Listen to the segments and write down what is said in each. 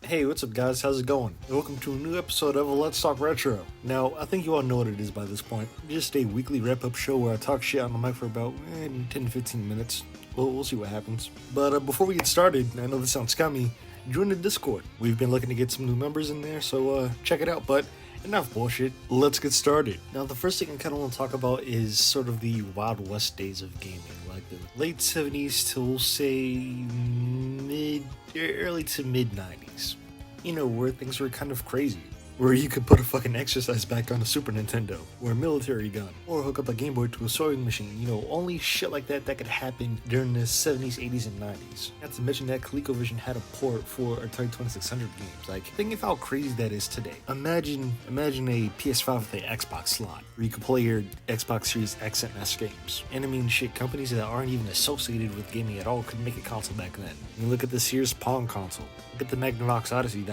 Hey, what's up, guys? How's it going? And welcome to a new episode of Let's Talk Retro. Now, I think you all know what it is by this point. Just a weekly wrap-up show where I talk shit on the mic for about 10 15 minutes. We'll see what happens. But before we get started, I know this sounds scummy, join the Discord. We've been looking to get some new members in there, so check it out. But enough bullshit. Let's get started. Now, the first thing I kind of want to talk about is sort of the Wild West days of gaming, like the late 70s till, say, early to mid 90s. You know, where things were kind of crazy. Where you could put a fucking exercise back on a Super Nintendo, or a military gun, or hook up a Game Boy to a sewing machine. You know, only shit like that could happen during the 70s, 80s, and 90s. Not to mention that ColecoVision had a port for Atari 2600 games. Like, think of how crazy that is today. Imagine a PS5 with an Xbox slot, where you could play your Xbox Series X and S games. And I mean, shit, companies that aren't even associated with gaming at all could make a console back then. You look at the Sears Pong console. Look at the Magnavox Odyssey.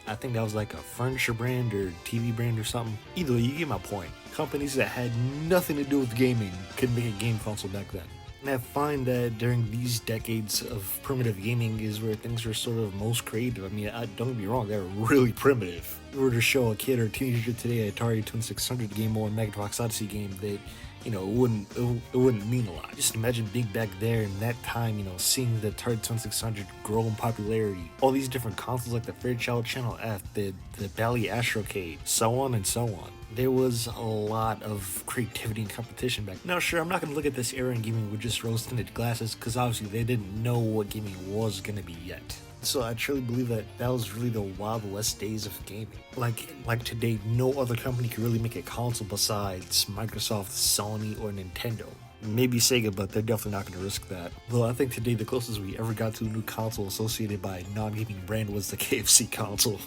I think that was like a furniture brand or TV brand or something. Either way, you get my point. Companies that had nothing to do with gaming could make a game console back then. And I find that during these decades of primitive gaming is where things are sort of most creative. I mean, don't get me wrong, they're really primitive. If you were to show a kid or a teenager today an Atari 2600 game or a Magnavox Odyssey game, that it wouldn't mean a lot. Just imagine being back there in that time, seeing the Atari 2600 grow in popularity. All these different consoles like the Fairchild Channel F, the Bally Astrocade, so on and so on. There was a lot of creativity and competition back then. Now, sure, I'm not going to look at this era in gaming with just rose-tinted glasses, because obviously they didn't know what gaming was going to be yet. So I truly believe that was really the Wild West days of gaming. Like today, no other company could really make a console besides Microsoft, Sony, or Nintendo. Maybe Sega, but they're definitely not going to risk that. Though I think today the closest we ever got to a new console associated by a non-gaming brand was the KFC console.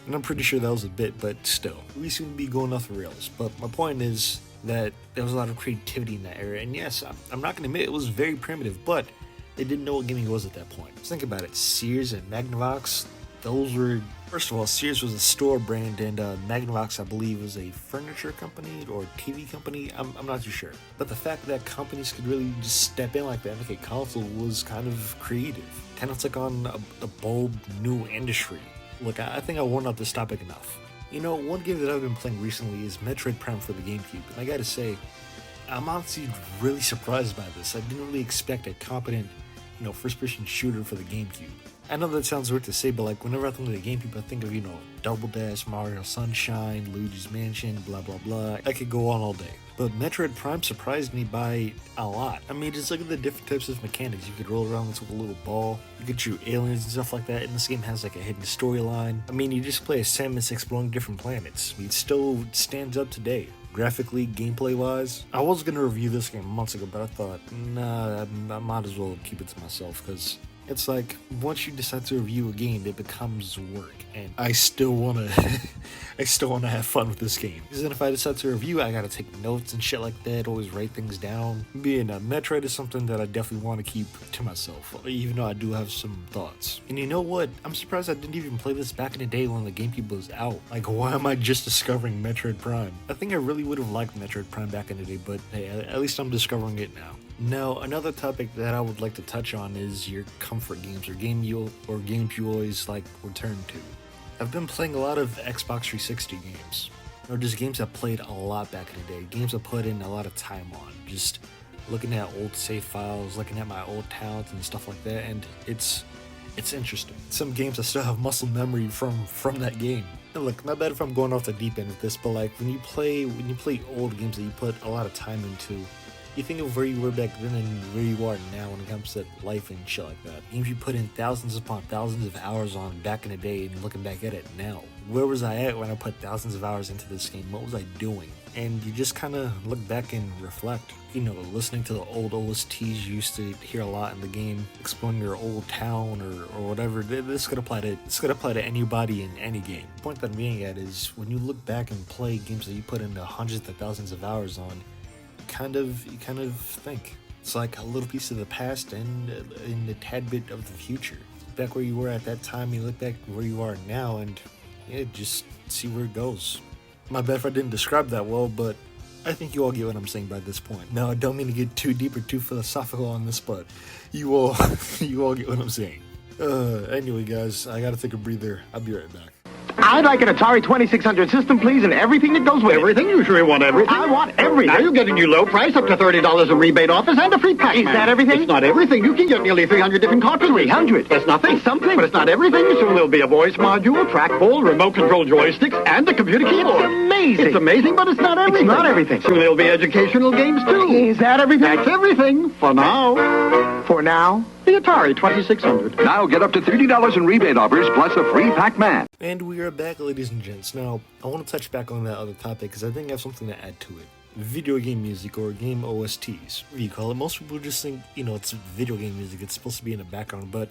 And I'm pretty sure that was a bit, but still. We seem to be going off the rails. But my point is that there was a lot of creativity in that era. And yes, I'm not going to admit it was very primitive, but they didn't know what gaming was at that point. Just think about it. Sears and Magnavox, those were... First of all, Sears was a store brand, and Magnavox, I believe, was a furniture company or TV company. I'm not too sure. But the fact that companies could really just step in like that and make a console was kind of creative. Kind of took on a bold new industry. Look, I think I warned out this topic enough. One game that I've been playing recently is Metroid Prime for the GameCube, and I gotta say, I'm honestly really surprised by this. I didn't really expect a competent, first-person shooter for the GameCube. I know that sounds weird to say, but whenever I think of the GameCube, I think of, Double Dash, Mario Sunshine, Luigi's Mansion, blah blah blah. I could go on all day. But Metroid Prime surprised me by a lot. I mean, just look at the different types of mechanics. You could roll around with a little ball, you could shoot aliens and stuff like that, and this game has a hidden storyline. I mean, you just play as Samus exploring different planets. I mean, it still stands up today. Graphically, gameplay-wise, I was going to review this game months ago, but I thought, nah, I might as well keep it to myself, because it's like, once you decide to review a game, it becomes work, and I still want to have fun with this game. Because then if I decide to review, I gotta take notes and shit like that, always write things down. Being a Metroid is something that I definitely want to keep to myself, even though I do have some thoughts. And you know what? I'm surprised I didn't even play this back in the day when the GameCube was out. Like, why am I just discovering Metroid Prime? I think I really would have liked Metroid Prime back in the day, but hey, at least I'm discovering it now. Now, another topic that I would like to touch on is your comfort games, or games you always return to. I've been playing a lot of Xbox 360 games, or just games I played a lot back in the day, games I put in a lot of time on, just looking at old save files, looking at my old talents and stuff like that, and it's interesting. Some games I still have muscle memory from that game. And look, not bad if I'm going off the deep end with this, but when you play old games that you put a lot of time into, you think of where you were back then and where you are now when it comes to life and shit like that. Games you put in thousands upon thousands of hours on back in the day, and looking back at it now. Where was I at when I put thousands of hours into this game? What was I doing? And you just kind of look back and reflect. Listening to the old OSTs you used to hear a lot in the game, exploring your old town or whatever. This could apply to anybody in any game. The point that I'm getting at is when you look back and play games that you put into hundreds of thousands of hours on, you kind of think it's like a little piece of the past and a tad bit of the future. Back where you were at that time, you look back where you are now, and just see where it goes. My bad if I didn't describe that well, but I think you all get what I'm saying by this point. Now, I don't mean to get too deep or too philosophical on this, but you all get what I'm saying. Anyway, guys, I gotta take a breather. I'll be right back. I'd like an Atari 2600 system, please, and everything that goes with it. Everything? You sure you want everything? I want everything. Now you get a new low price, up to $30 in rebate offers, and a free pack. Is that everything? It's not everything. You can get nearly 300 different cartridges. 300? That's nothing. It's something. But it's not everything. Soon there'll be a voice module, trackball, remote control joysticks, and a computer keyboard. It's amazing. It's amazing, but it's not everything. It's not everything. Soon there'll be educational games, too. Is that everything? That's everything. For now. For now? The Atari 2600. Now get up to $30 in rebate offers plus a free Pac-Man. And we are back, ladies and gents. Now, I want to touch back on that other topic because I think I have something to add to it. Video game music or game OSTs, what do you call it? Most people just think, it's video game music. It's supposed to be in the background, but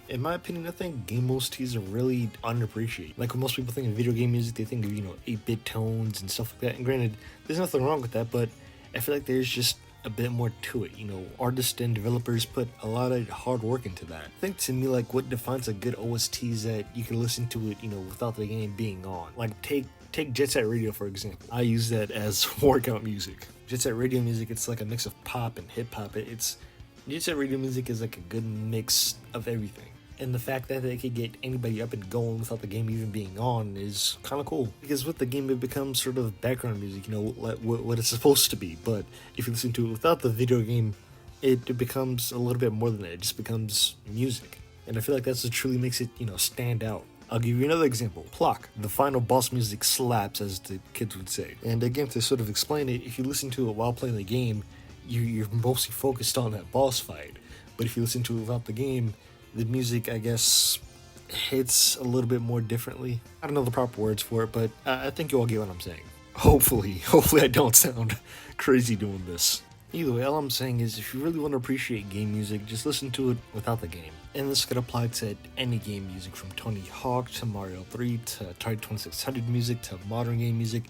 in my opinion, I think game OSTs are really underappreciated. Like when most people think of video game music, they think of, 8-bit tones and stuff like that. And granted, there's nothing wrong with that, but I feel like there's just a bit more to it. Artists and developers put a lot of hard work into that. I think to me, like, what defines a good OST is that you can listen to it, without the game being on. Like, take Jet Set Radio, for example. I use that as workout music. Jet Set Radio music, it's like a mix of pop and hip-hop. Jet Set Radio music is like a good mix of everything. And the fact that they could get anybody up and going without the game even being on is kind of cool. Because with the game, it becomes sort of background music, what it's supposed to be. But if you listen to it without the video game, it becomes a little bit more than that. It just becomes music. And I feel like that's what truly makes it, stand out. I'll give you another example. Plock. The final boss music slaps, as the kids would say. And again, to sort of explain it, if you listen to it while playing the game, you're mostly focused on that boss fight. But if you listen to it without the game, the music, I guess, hits a little bit more differently. I don't know the proper words for it, but I think you all get what I'm saying. Hopefully I don't sound crazy doing this. Either way, all I'm saying is if you really want to appreciate game music, just listen to it without the game. And this could apply to any game music, from Tony Hawk to Mario 3 to Atari 2600 music to modern game music.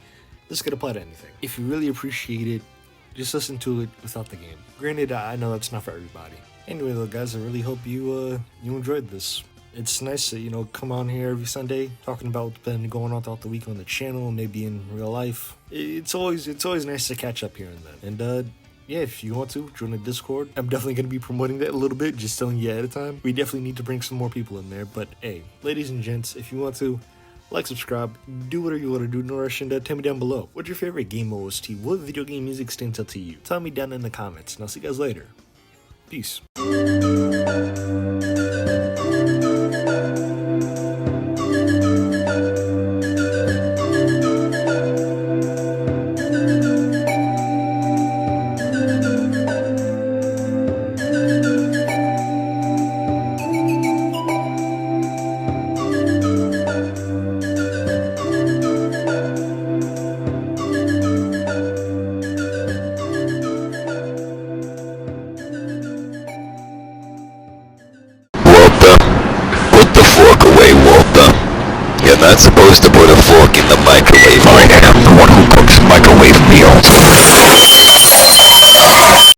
This could apply to anything. If you really appreciate it, just listen to it without the game. Granted, I know that's not for everybody. Anyway, though, guys, I really hope you enjoyed this. It's nice to, come on here every Sunday talking about what's been going on throughout the week on the channel, maybe in real life. It's always nice to catch up here and then. And, yeah, if you want to, join the Discord. I'm definitely going to be promoting that a little bit, just telling you ahead of time. We definitely need to bring some more people in there. But, hey, ladies and gents, if you want to, like, subscribe, do whatever you want to do, no rush, and tell me down below. What's your favorite game OST? What video game music stands out to you? Tell me down in the comments, and I'll see you guys later. Peace. You're not supposed to put a fork in the microwave. I am the one who cooks microwave meals.